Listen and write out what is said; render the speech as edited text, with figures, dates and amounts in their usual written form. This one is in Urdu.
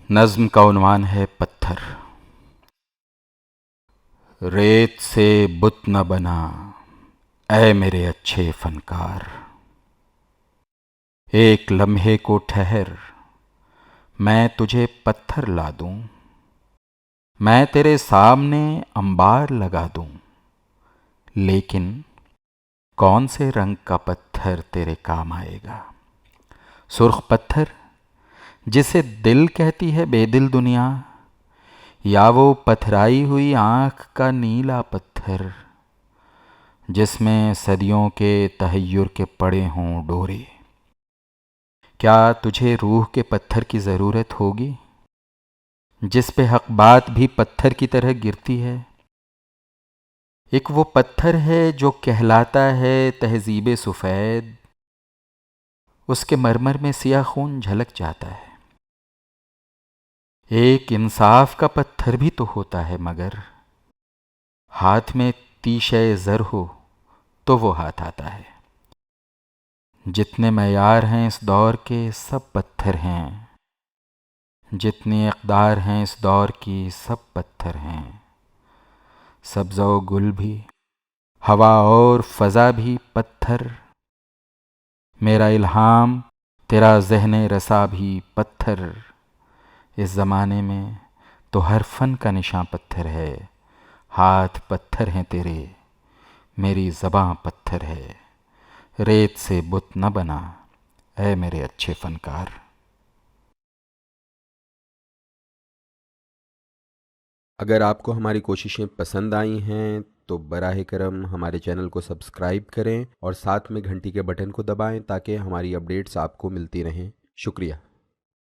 نظم کا عنوان ہے پتھر۔ ریت سے بت نہ بنا اے میرے اچھے فنکار، ایک لمحے کو ٹھہر میں تجھے پتھر لا دوں، میں تیرے سامنے انبار لگا دوں، لیکن کون سے رنگ کا پتھر تیرے کام آئے گا؟ سرخ پتھر جسے دل کہتی ہے بے دل دنیا، یا وہ پتھرائی ہوئی آنکھ کا نیلا پتھر جس میں صدیوں کے تحیر کے پڑے ہوں ڈورے؟ کیا تجھے روح کے پتھر کی ضرورت ہوگی جس پہ حق بات بھی پتھر کی طرح گرتی ہے؟ ایک وہ پتھر ہے جو کہلاتا ہے تہذیب سفید، اس کے مرمر میں سیاہ خون جھلک جاتا ہے۔ ایک انصاف کا پتھر بھی تو ہوتا ہے، مگر ہاتھ میں تیشہ زر ہو تو وہ ہاتھ آتا ہے۔ جتنے معیار ہیں اس دور کے سب پتھر ہیں، جتنی اقدار ہیں اس دور کی سب پتھر ہیں۔ سبزہ و گل بھی، ہوا اور فضا بھی پتھر، میرا الہام تیرا ذہن رسا بھی پتھر۔ اس زمانے میں تو ہر فن کا نشاں پتھر ہے، ہاتھ پتھر ہیں تیرے، میری زباں پتھر ہے۔ ریت سے بت نہ بنا اے میرے اچھے فنکار۔ اگر آپ کو ہماری کوششیں پسند آئی ہیں تو براہ کرم ہمارے چینل کو سبسکرائب کریں اور ساتھ میں گھنٹی کے بٹن کو دبائیں تاکہ ہماری اپڈیٹس آپ کو ملتی رہیں۔ شکریہ۔